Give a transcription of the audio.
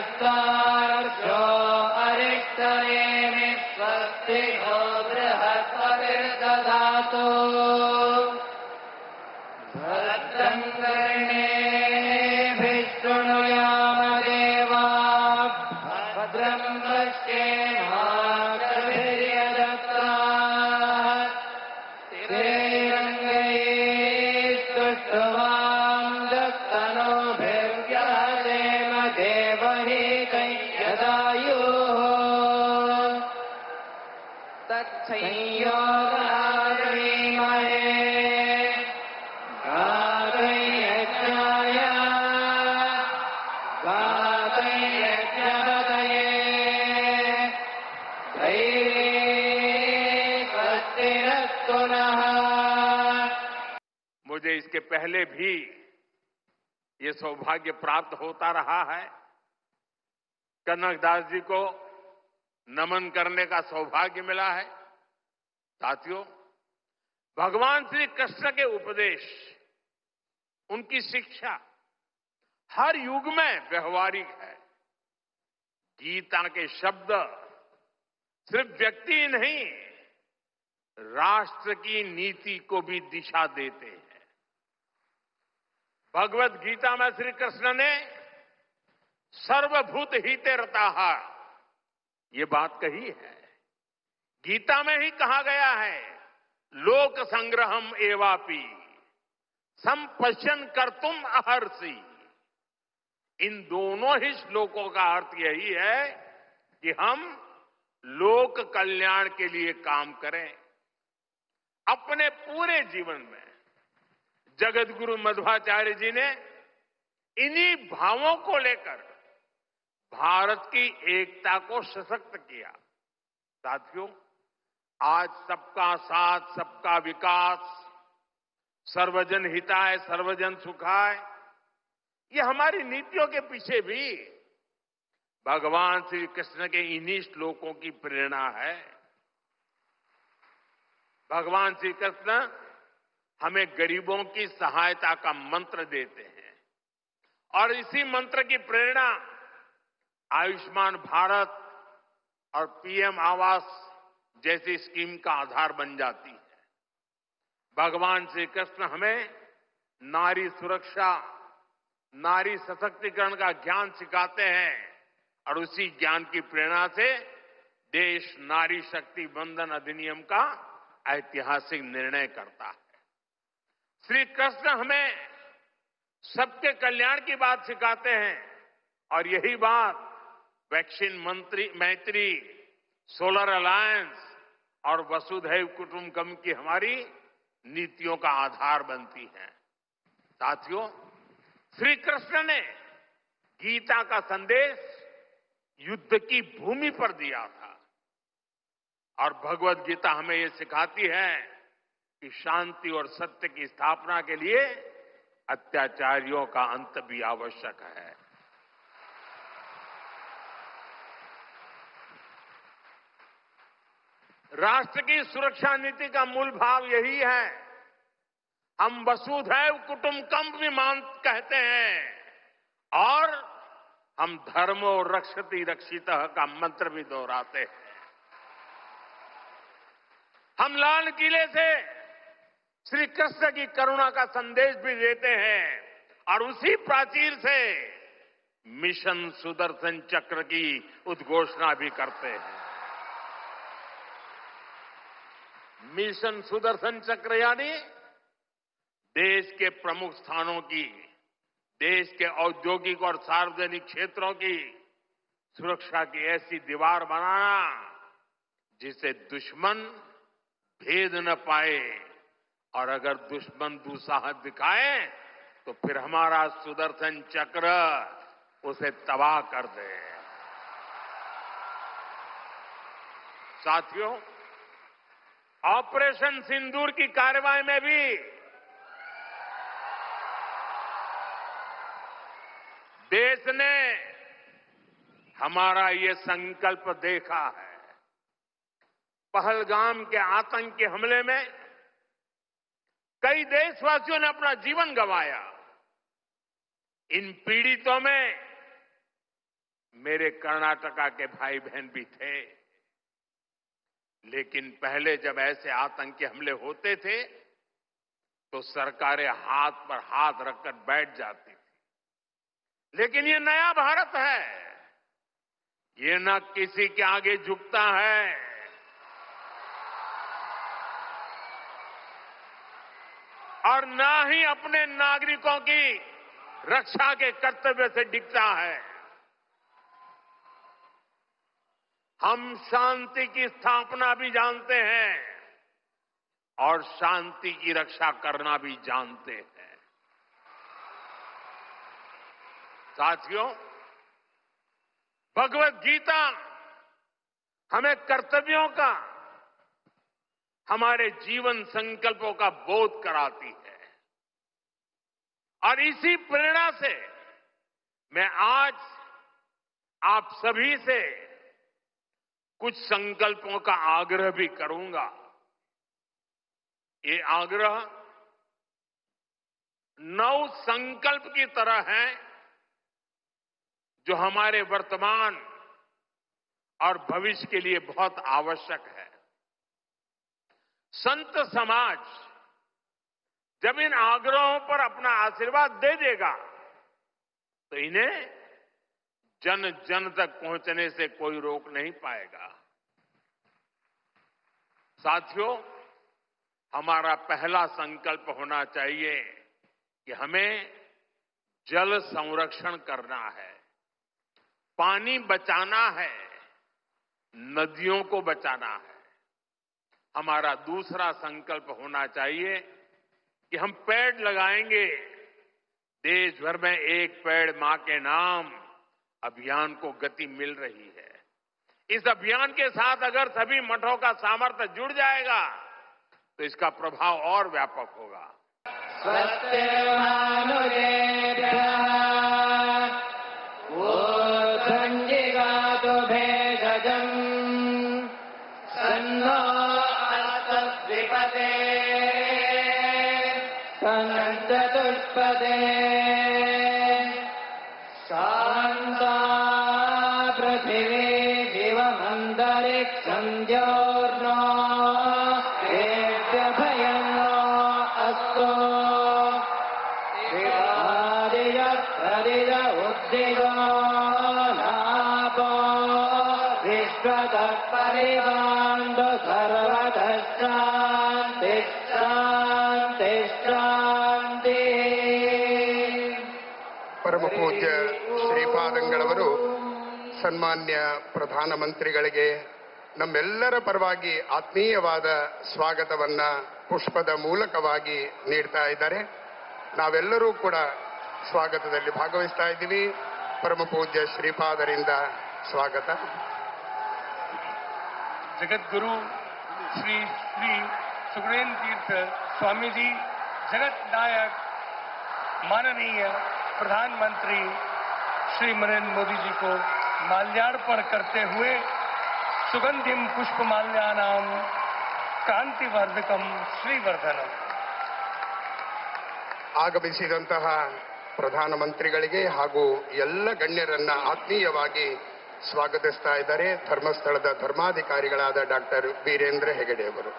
स्वस्तार्क्ष्यो अरिष्टनेमि स्वस्तिनो बृहस्पतिर्दधातु भद्रं कर्णेभिः शृणुयाम देवाः भद्रं पश्येमाक्षभिर्यजत्राः स्थिरैरङ्गैस्तुष्टुवां दत्तनोभिर्व्यहदेम देवहि यदायुः तत्संयोगाधीमहे गातयज्ञाय गातयज्ञपतये स्वस्तिरस्तु नः। मुझे इसके पहले भी ये सौभाग्य प्राप्त होता रहा है। कनकदास जी को नमन करने का सौभाग्य मिला है। साथियों, भगवान श्री कृष्ण के उपदेश, उनकी शिक्षा हर युग में व्यवहारिक है। गीता के शब्द सिर्फ व्यक्ति नहीं, राष्ट्र की नीति को भी दिशा देते हैं। भगवत गीता में श्री कृष्ण ने सर्वभूत हिते रताः ये बात कही है। गीता में ही कहा गया है, लोक संग्रहम एवापि संपश्यन कर्तुम अहर्षि। इन दोनों ही श्लोकों का अर्थ यही है कि हम लोक कल्याण के लिए काम करें। अपने पूरे जीवन में जगत गुरु मध्वाचार्य जी ने इन्हीं भावों को लेकर भारत की एकता को सशक्त किया। साथियों, आज सबका साथ, सबका विकास, सर्वजन हिताय सर्वजन सुखाय, ये हमारी नीतियों के पीछे भी भगवान श्री कृष्ण के इन्हीं श्लोकों की प्रेरणा है। भगवान श्री कृष्ण हमें गरीबों की सहायता का मंत्र देते हैं और इसी मंत्र की प्रेरणा आयुष्मान भारत और पीएम आवास जैसी स्कीम का आधार बन जाती है। भगवान श्री कृष्ण हमें नारी सुरक्षा, नारी सशक्तिकरण का ज्ञान सिखाते हैं और उसी ज्ञान की प्रेरणा से देश नारी शक्ति बंधन अधिनियम का ऐतिहासिक निर्णय करता है। श्री कृष्ण हमें सबके कल्याण की बात सिखाते हैं और यही बात वैक्सीन मैत्री, सोलर अलायंस और वसुधैव कुटुंबकम की हमारी नीतियों का आधार बनती है। साथियों, श्री कृष्ण ने गीता का संदेश युद्ध की भूमि पर दिया था और भगवत गीता हमें ये सिखाती है कि शांति और सत्य की स्थापना के लिए अत्याचारियों का अंत भी आवश्यक है। राष्ट्र की सुरक्षा नीति का मूल भाव यही है। हम वसुधैव कुटुंबकम कहते हैं और हम धर्मो रक्षति रक्षितः का मंत्र भी दोहराते हैं। हम लाल किले से श्री कृष्ण की करुणा का संदेश भी देते हैं और उसी प्राचीर से मिशन सुदर्शन चक्र की उद्घोषणा भी करते हैं। मिशन सुदर्शन चक्र यानी देश के प्रमुख स्थानों की, देश के औद्योगिक और सार्वजनिक क्षेत्रों की सुरक्षा की ऐसी दीवार बनाना जिसे दुश्मन भेद न पाए और अगर दुश्मन दुस्साहस दिखाए तो फिर हमारा सुदर्शन चक्र उसे तबाह कर दे। साथियों, ऑपरेशन सिंदूर की कार्रवाई में भी देश ने हमारा ये संकल्प देखा है। पहलगाम के आतंकी हमले में कई देशवासियों ने अपना जीवन गंवाया। इन पीड़ितों में मेरे कर्नाटका के भाई बहन भी थे, लेकिन पहले जब ऐसे आतंकी हमले होते थे तो सरकारें हाथ पर हाथ रखकर बैठ जाती थी। लेकिन ये नया भारत है, ये न किसी के आगे झुकता है, और न ही अपने नागरिकों की रक्षा के कर्तव्य से डिगता है। हम शांति की स्थापना भी जानते हैं और शांति की रक्षा करना भी जानते हैं। साथियों, भगवत गीता हमें कर्तव्यों का, हमारे जीवन संकल्पों का बोध कराती है, और इसी प्रेरणा से मैं आज आप सभी से कुछ संकल्पों का आग्रह भी करूंगा। ये आग्रह 9 संकल्प की तरह है जो हमारे वर्तमान और भविष्य के लिए बहुत आवश्यक है। संत समाज जब इन आग्रहों पर अपना आशीर्वाद दे देगा तो इन्हें जन जन तक पहुंचने से कोई रोक नहीं पाएगा। साथियों, हमारा पहला संकल्प होना चाहिए कि हमें जल संरक्षण करना है, पानी बचाना है, नदियों को बचाना है। हमारा दूसरा संकल्प होना चाहिए कि हम पेड़ लगाएंगे। देश भर में एक पेड़ मां के नाम अभियान को गति मिल रही है। इस अभियान के साथ अगर सभी मठों का सामर्थ्य जुड़ जाएगा तो इसका प्रभाव और व्यापक होगा। चतुष्पदे शांता पृथिवी दिवमंतरिक्षं द्योर्नो भयनो अस्तु विवादिज हरिज उद्दिगो नापो विश्वतः परिवान्दु सर्वतः शान्तिः शान्तिः शान्तिः। ಪರಮ ಪೂಜ್ಯ ಶ್ರೀಪಾದಂಗಳವರು ಸನ್ಮಾನ್ಯ ಪ್ರಧಾನಮಂತ್ರಿಗಳಿಗೆ ನಮ್ಮೆಲ್ಲರ ಪರವಾಗಿ ಆತ್ಮೀಯವಾದ ಸ್ವಾಗತವನ್ನ ಪುಷ್ಪದ ಮೂಲಕವಾಗಿ ನೀಡ್ತಾ ಇದ್ದಾರೆ. ನಾವೆಲ್ಲರೂ ಕೂಡ ಸ್ವಾಗತದಲ್ಲಿ ಭಾಗವಹಿಸ್ತಾ ಇದ್ದೀವಿ. ಪರಮ ಪೂಜ್ಯ ಶ್ರೀಪಾದರಿಂದ ಸ್ವಾಗತ. जगतगुरु श्री श्री सुखदेव तीर्थ स्वामी जी, जगत नायक माननीय प्रधानमंत्री श्री नरेंद्र मोदी जी को माल्यार्पण करते हुए सुगंधिम पुष्पमाल्यानाम क्रांतिवर्धकम श्रीवर्धनम. ಆಗಮಿಸಿದಂತಹ ಪ್ರಧಾನಮಂತ್ರಿಗಳಿಗೆ ಹಾಗೂ ಎಲ್ಲ ಗಣ್ಯರನ್ನ ಆತ್ಮೀಯವಾಗಿ ಸ್ವಾಗತಿಸ್ತಾ ಇದ್ದಾರೆ ಧರ್ಮಸ್ಥಳದ ಧರ್ಮಾಧಿಕಾರಿಗಳಾದ ಡಾಕ್ಟರ್ ವೀರೇಂದ್ರ ಹೆಗಡೆ ಅವರು.